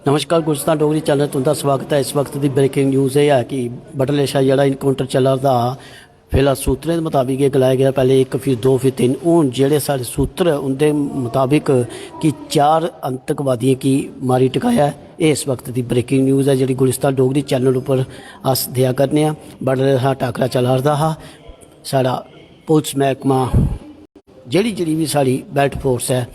नमस्कार गुलिस्तान डोगरी चैनल तुंदा स्वागत है। इस वक्त की ब्रेकिंग न्यूज़ ये है कि बटले शाह जरा इनकाउंटर चला रहा फिलहाल सूत्रें के मुताबिक ये गलाया गया पहले 1 फिर 2 फिर 3 हूँ जेड़े सारे सूत्र उनके मुताबिक कि 4 आतंकवादियों की मारी टकाया है। ये इस वक्त की ब्रेकिंग न्यूज़ है जी गुलिस्तान डोगरी चैनल उपर अस दिया करने बटले शाह टाकरा चला रहा हा साड़ा पुलिस महकमा जी भी साड़ी बेल्ट फोर्स है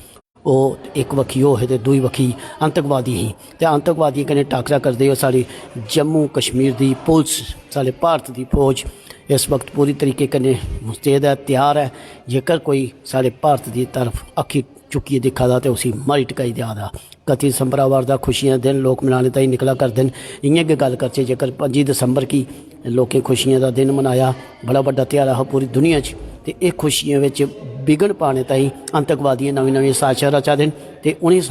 वो एक वक्खी हो है तो दूई वक्खी आतंकवादी ही तो आतंकवादी कन्नै टाकरा करते हो साड़ी जम्मू कश्मीर की पुलिस साढ़े भारत की फौज इस वक्त पूरी तरीके कन्नै मुस्तैद है तैयार है। जेकर कोई साढ़े भारत की तरफ अखी चुकिए दिखा दा तो उसी मारी टकाई दिया दा। 31 दिसंबर वार खुशियां दिन लोग मनाने ताईं निकला करते हैं। इ'यां गै गल करचे जेकर 25 दिसंबर की लोकें खुशियां का दिन मनाया बड़ा वड्डा त्यौहार है पूरी दुनिया च तो ये खुशियों में बिगड़ पाने ताईं आतंकवादी नवी नवी साजिशां रचा देन ते उन्हें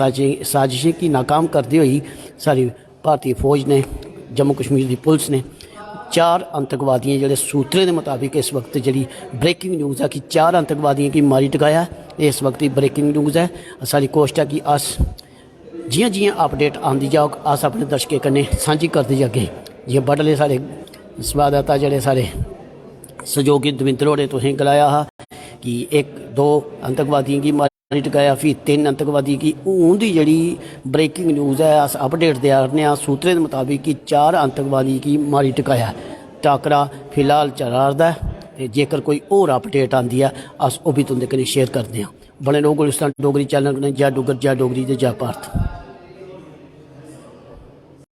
साजिशें की नाकाम करते हुए सारी भारतीय फौज ने जम्मू कश्मीर की पुलिस ने 4 आतंकवादियों जोड़े सूत्रें के मुताबिक इस वक्त जी ब्रेकिंग न्यूज़ है कि 4 आतंकवादियों की मारी टकाया। इस वक्त की ब्रेकिंग न्यूज़ है। सारी कोशिश है कि अस जियां जियां अपडेट आती जाओ अस अपने दर्शकों कन्नै सांझी करते जागे। जियां बडले साढ़े संवाददाता जोड़े सारे सहयोगी दविंदर होरें तुसें गलाया हा कि 1-2 आतंकवादियों की मारी टकाया फिर 3 आतंकवादी की हूँ की जी ब्रेकिंग न्यूज़ है अस अपडेट देआ रहे सूत्रें के मुताबिक कि 4 आतंकवादी की मारी टकाया टाकरा फिलहाल चला रहा है। जेकर कोई होर अपडेट आती है अस वो भी तुंदे कन्नै शेयर करते हैं। बने रहो गुलिस्तान डोगरी चैनल कन्नै। जय डुग्गर जय डोगरी ते जय भारत।